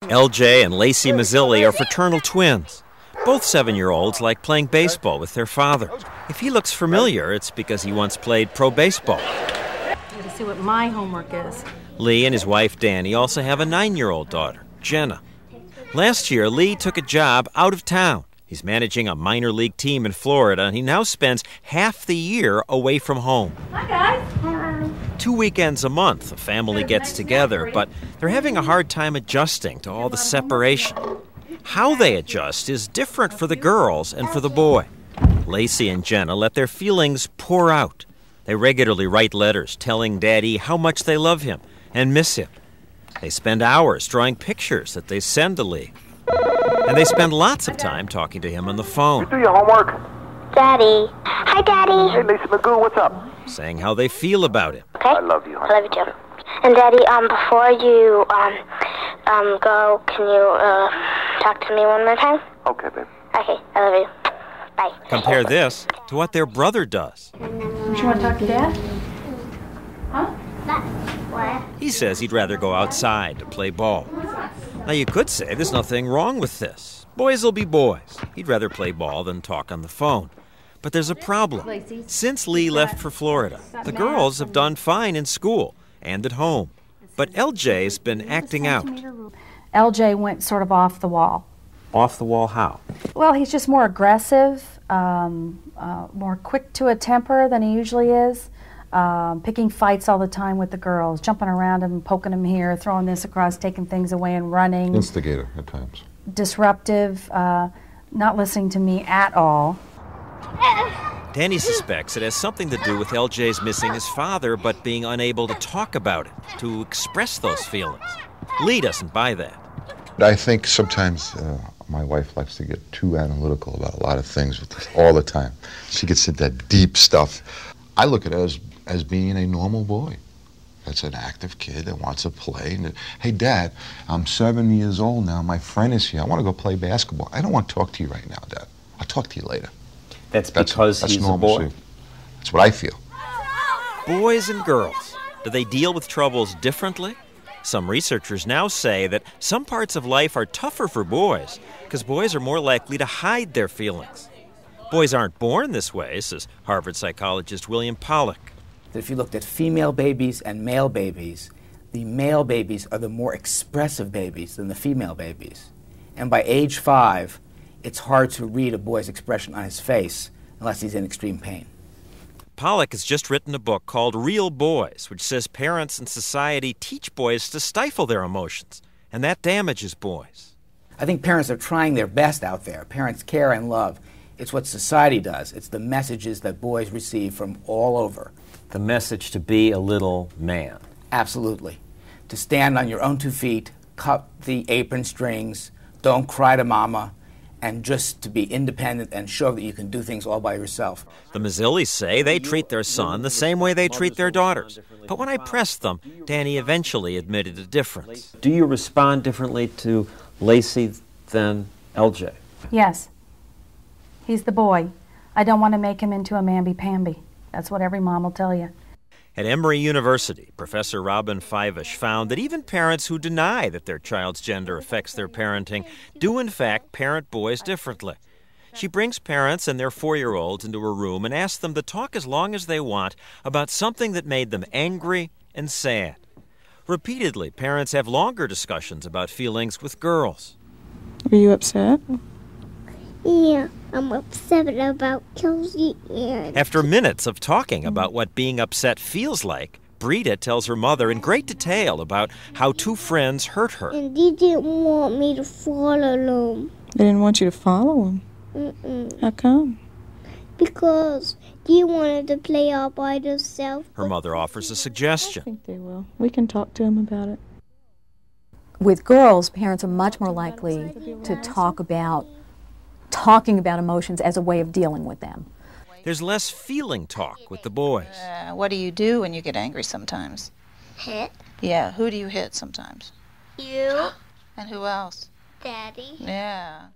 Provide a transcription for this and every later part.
LJ and Lacey Mazzilli are fraternal twins. Both 7-year-olds like playing baseball with their father. If he looks familiar, it's because he once played pro baseball. To see what my homework is. Lee and his wife Danny also have a 9-year-old daughter, Jenna. Last year, Lee took a job out of town. He's managing a minor league team in Florida, and he now spends half the year away from home. Hi, guys. Hi. 2 weekends a month, the family gets together, but they're having a hard time adjusting to all the separation. How they adjust is different for the girls and for the boy. Lacey and Jenna let their feelings pour out. They regularly write letters telling Daddy how much they love him and miss him. They spend hours drawing pictures that they send to Lee. And they spend lots of time talking to him on the phone. You do your homework? Daddy. Hi, Daddy. Hey, Lisa Magoo, what's up? Saying how they feel about him. Okay? I love you, honey. I love you too. And Daddy, before you go, can you talk to me one more time? Okay, babe. Okay, I love you. Bye. Compare this to what their brother does. Don't you want to talk to Dad? Huh? What? He says he'd rather go outside to play ball. Now, you could say there's nothing wrong with this. Boys will be boys. He'd rather play ball than talk on the phone. But there's a problem. Since Lee left for Florida, the girls have done fine in school and at home. But LJ's been acting out. LJ went sort of off the wall. Off the wall how? Well, he's just more aggressive, more quick to a temper than he usually is. Picking fights all the time with the girls, jumping around him, poking him here, throwing this across, taking things away and running. Instigator at times. Disruptive, not listening to me at all. Danny suspects it has something to do with LJ's missing his father, but being unable to talk about it, to express those feelings. Lee doesn't buy that. I think sometimes my wife likes to get too analytical about a lot of things all the time. She gets into that deep stuff. I look at it as being a normal boy. That's an active kid that wants to play. And, hey, Dad, I'm 7 years old now. My friend is here. I want to go play basketball. I don't want to talk to you right now, Dad. I'll talk to you later. That's because that's he's a boy? That's what I feel. Boys and girls, do they deal with troubles differently? Some researchers now say that some parts of life are tougher for boys because boys are more likely to hide their feelings. Boys aren't born this way, says Harvard psychologist William Pollack. If you looked at female babies and male babies, the male babies are the more expressive babies than the female babies. And by age 5, it's hard to read a boy's expression on his face unless he's in extreme pain. Pollack has just written a book called Real Boys, which says parents and society teach boys to stifle their emotions, and that damages boys. I think parents are trying their best out there. Parents care and love. It's what society does. It's the messages that boys receive from all over. The message to be a little man. Absolutely. To stand on your own 2 feet, cut the apron strings, don't cry to mama, and just to be independent and show that you can do things all by yourself. The Mazzillis say they treat their son the same way they treat their daughters. But when I pressed them, Danny eventually admitted a difference. Do you respond differently to Lacey than LJ? Yes. He's the boy. I don't want to make him into a mamby-pamby. That's what every mom will tell you. At Emory University, Professor Robin Fivish found that even parents who deny that their child's gender affects their parenting do in fact parent boys differently. She brings parents and their 4-year-olds into a room and asks them to talk as long as they want about something that made them angry and sad. Repeatedly, parents have longer discussions about feelings with girls. Are you upset? Yeah, I'm upset about Kelsey. After minutes of talking about what being upset feels like, Brita tells her mother in great detail about how 2 friends hurt her. And they didn't want me to follow them. They didn't want you to follow them? Mm-mm. How come? Because they wanted to play all by themselves. Her mother offers a I suggestion. think they will. We can talk to them about it. With girls, parents are much more likely to talking about emotions as a way of dealing with them. There's less feeling talk with the boys. What do you do when you get angry sometimes? Hit. Yeah, who do you hit sometimes? You. And who else? Daddy. Yeah.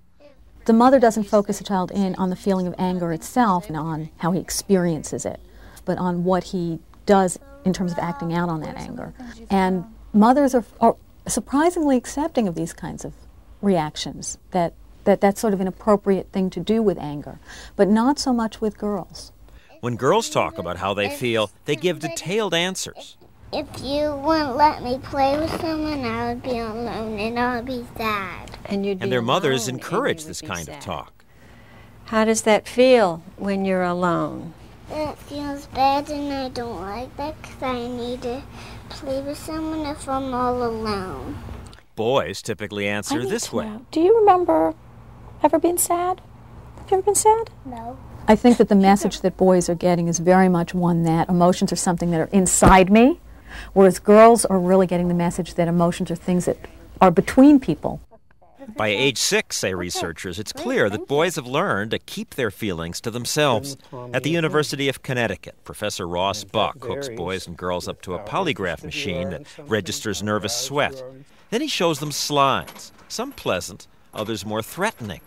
The mother doesn't focus the child in on the feeling of anger itself and on how he experiences it, but on what he does in terms of acting out on that anger. And mothers are surprisingly accepting of these kinds of reactions, that's sort of an appropriate thing to do with anger, but not so much with girls. When girls talk about how they feel, they give detailed answers. If you wouldn't let me play with someone, I would be alone and I would be sad. And their mothers encourage this kind of talk. How does that feel when you're alone? It feels bad and I don't like that because I need to play with someone if I'm all alone. Boys typically answer this way. Do you remember ever being sad? Have you ever been sad? No. I think that the message that boys are getting is very much one that emotions are something that are inside me, whereas girls are really getting the message that emotions are things that are between people. By age 6, say researchers, it's clear that boys have learned to keep their feelings to themselves. At the University of Connecticut, Professor Ross Buck hooks boys and girls up to a polygraph machine that registers nervous sweat. Then he shows them slides, some pleasant, others more threatening.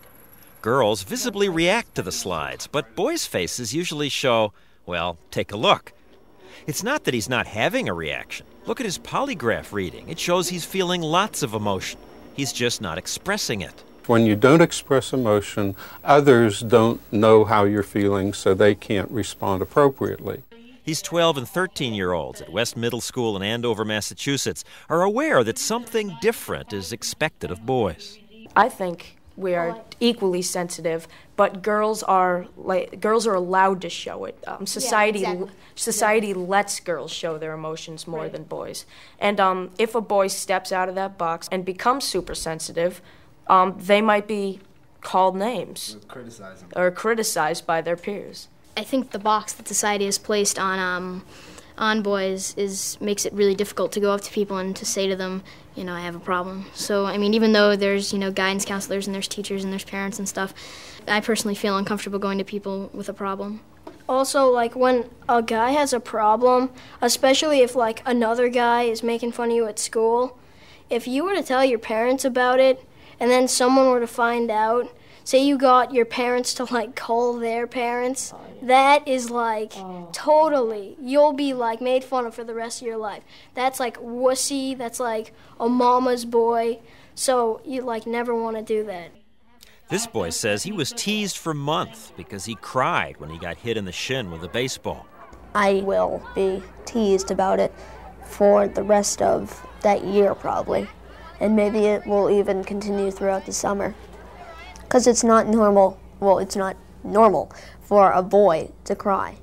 Girls visibly react to the slides, but boys' faces usually show, well, take a look. It's not that he's not having a reaction. Look at his polygraph reading. It shows he's feeling lots of emotion. He's just not expressing it. When you don't express emotion, others don't know how you're feeling, so they can't respond appropriately. These 12 and 13-year-olds at West Middle School in Andover, Massachusetts, are aware that something different is expected of boys. I think we are equally sensitive, but girls are allowed to show it. Society lets girls show their emotions more than boys. And if a boy steps out of that box and becomes super sensitive, they might be called names or criticized by their peers. I think the box that society has placed on boys makes it really difficult to go up to people and to say to them, I have a problem. So, even though there's, guidance counselors and there's teachers and there's parents and stuff, I personally feel uncomfortable going to people with a problem. Also, when a guy has a problem, especially if, another guy is making fun of you at school, if you were to tell your parents about it and then someone were to find out, say you got your parents to, call their parents, that is, totally, you'll be, made fun of for the rest of your life. That's, wussy, that's, a mama's boy, so you, never want to do that. This boy says he was teased for months because he cried when he got hit in the shin with a baseball. I will be teased about it for the rest of that year, probably, and maybe it will even continue throughout the summer. Because it's not normal for a boy to cry.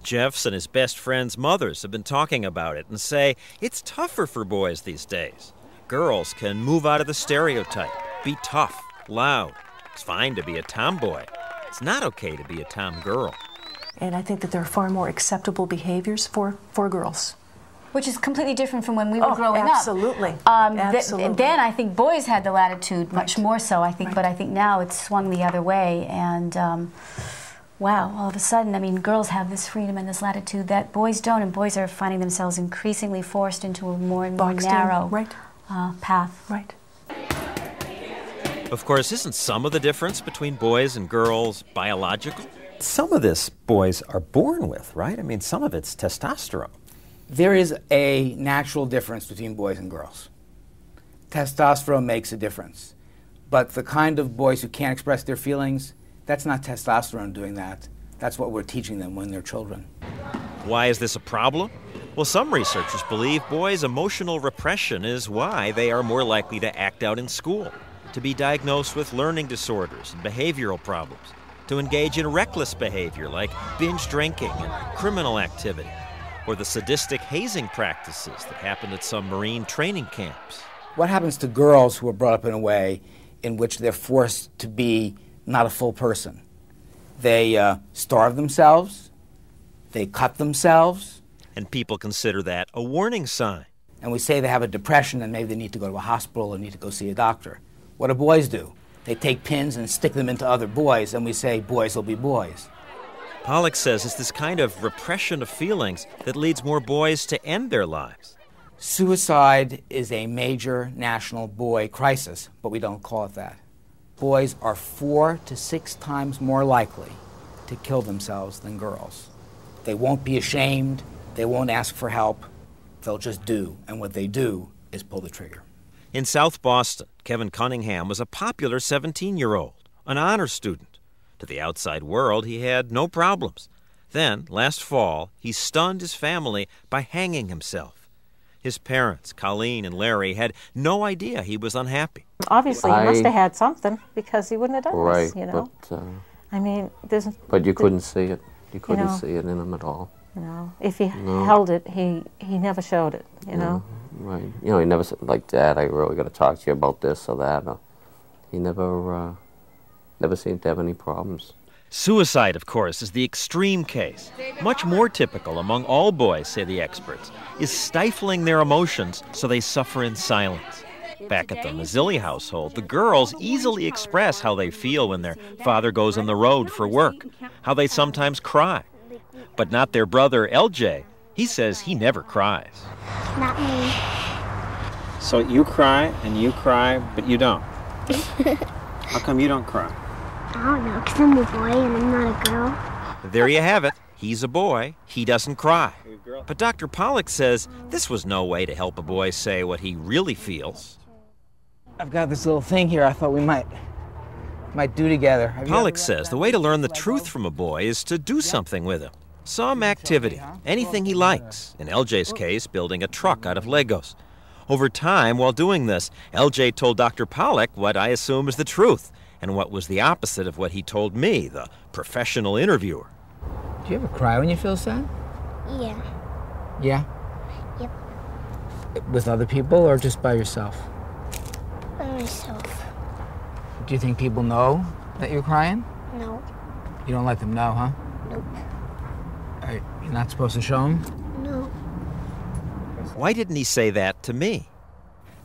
Jeff's and his best friend's mothers have been talking about it and say it's tougher for boys these days. Girls can move out of the stereotype, be tough, loud. It's fine to be a tomboy. It's not okay to be a tomgirl. And I think that there are far more acceptable behaviors for girls. Which is completely different from when we were growing absolutely. up. Absolutely. Then I think boys had the latitude much more so, I think, but I think now it's swung the other way. And wow, all of a sudden, girls have this freedom and this latitude that boys don't, and boys are finding themselves increasingly forced into a more and more narrow path. Right. Of course, isn't some of the difference between boys and girls biological? Some of this boys are born with, right? Some of it's testosterone. There is a natural difference between boys and girls. Testosterone makes a difference. But the kind of boys who can't express their feelings, that's not testosterone doing that. That's what we're teaching them when they're children. Why is this a problem? Well, some researchers believe boys' emotional repression is why they are more likely to act out in school, to be diagnosed with learning disorders and behavioral problems, to engage in reckless behavior like binge drinking and criminal activity, or the sadistic hazing practices that happened at some Marine training camps. What happens to girls who are brought up in a way in which they're forced to be not a full person? They starve themselves, they cut themselves. And people consider that a warning sign. And we say they have a depression and maybe they need to go to a hospital or need to go see a doctor. What do boys do? They take pins and stick them into other boys, and we say boys will be boys. Pollack says it's this kind of repression of feelings that leads more boys to end their lives. Suicide is a major national boy crisis, but we don't call it that. Boys are 4 to 6 times more likely to kill themselves than girls. They won't be ashamed, they won't ask for help, they'll just do, and what they do is pull the trigger. In South Boston, Kevin Cunningham was a popular 17-year-old, an honor student. To the outside world, he had no problems. Then, last fall, he stunned his family by hanging himself. His parents, Colleen and Larry, had no idea he was unhappy. Obviously, he must have had something because he wouldn't have done this, you know. But, I mean, but you couldn't see it. You couldn't see it in him at all. You know, if he held it, he never showed it, you know. Right. You know, he never said, like, Dad, I really got to talk to you about this or that. He never seemed to have any problems. Suicide, of course, is the extreme case. Much more typical among all boys, say the experts, is stifling their emotions so they suffer in silence. Back at the Mazzilli household, the girls easily express how they feel when their father goes on the road for work, how they sometimes cry. But not their brother, LJ. He says he never cries. Not me. So you cry and you cry, but you don't? How come you don't cry? I don't know, because I'm a boy and I'm not a girl. There you have it. He's a boy. He doesn't cry. But Dr. Pollack says this was no way to help a boy say what he really feels. I've got this little thing here I thought we might do together. Pollack says the way to learn the truth from a boy is to do something with him. Some activity, anything he likes. In LJ's case, building a truck out of Legos. Over time, while doing this, LJ told Dr. Pollack what I assume is the truth, and what was the opposite of what he told me, the professional interviewer. Do you ever cry when you feel sad? Yeah. Yeah? Yep. With other people or just by yourself? By myself. Do you think people know that you're crying? No. You don't let them know, huh? Nope. You're not supposed to show them? No. Why didn't he say that to me?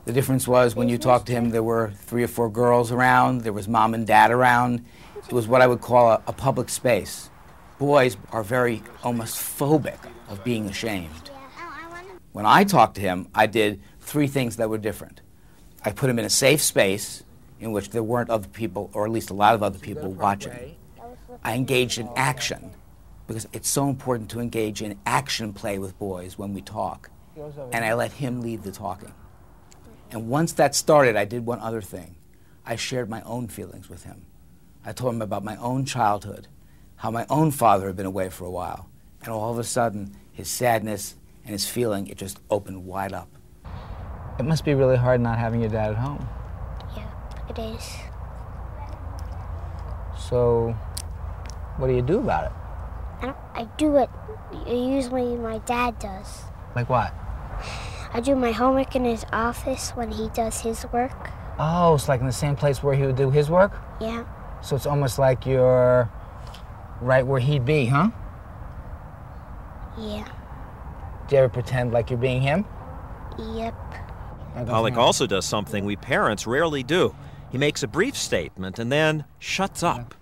The difference was when you talked to him, there were 3 or 4 girls around, there was mom and dad around. It was what I would call a public space. Boys are very almost phobic of being ashamed. When I talked to him, I did 3 things that were different. I put him in a safe space in which there weren't other people, or at least a lot of other people, watching. I engaged in action, because it's so important to engage in action play with boys when we talk. And I let him lead the talking. And once that started, I did one other thing. I shared my own feelings with him. I told him about my own childhood, how my own father had been away for a while. And all of a sudden, his sadness and his feeling, it just opened wide up. It must be really hard not having your dad at home. Yeah, it is. So, what do you do about it? I do it. Usually my dad does. Like what? I do my homework in his office when he does his work. Oh, it's like in the same place where he would do his work? Yeah. So it's almost like you're right where he'd be, huh? Yeah. Do you ever pretend like you're being him? Yep. Pollack also does something we parents rarely do. He makes a brief statement and then shuts up.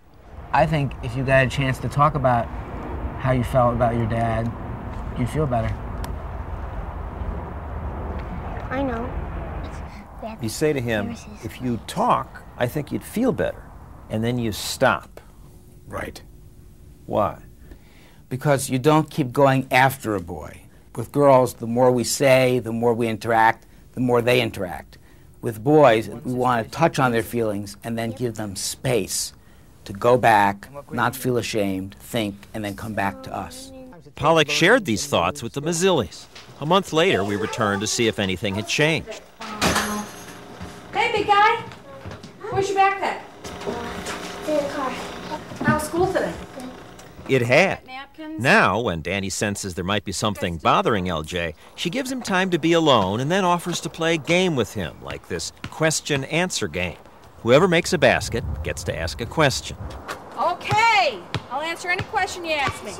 I think if you got a chance to talk about how you felt about your dad, you'd feel better. I know. You say to him, if you talk, I think you'd feel better. And then you stop. Right. Why? Because you don't keep going after a boy. With girls, the more we say, the more we interact, the more they interact. With boys, we want to touch on their feelings and then give them space to go back, not feel ashamed, think, and then come back to us. Pollack shared these thoughts with the Mazzillis. A month later, we returned to see if anything had changed. Hey, big guy. Where's your backpack? In the car. How was school today? It had. Now, when Danny senses there might be something bothering LJ, she gives him time to be alone and then offers to play a game with him, like this question-answer game. Whoever makes a basket gets to ask a question. Okay. I'll answer any question you ask me.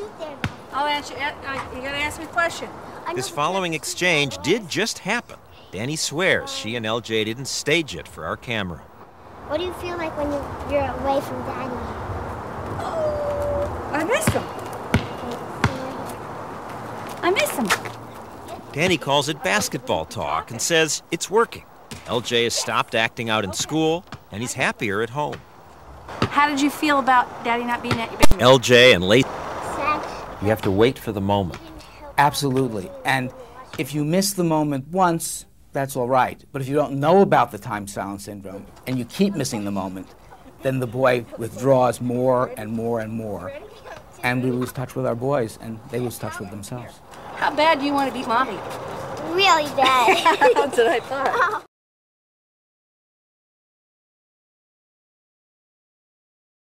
I'll answer. You gotta ask me a question. This following exchange did just happen. Danny swears she and LJ didn't stage it for our camera. What do you feel like when you're away from Daddy? I miss him. I miss him. Danny calls it basketball talk and says it's working. LJ has stopped acting out in school, and he's happier at home. How did you feel about Daddy not being at your baby? LJ and Lacey. You have to wait for the moment. Absolutely. And if you miss the moment once, that's all right. But if you don't know about the time silence syndrome and you keep missing the moment, then the boy withdraws more and more and more. And we lose touch with our boys, and they lose touch with themselves. How bad do you want to beat Mommy? Really bad. That's what I thought.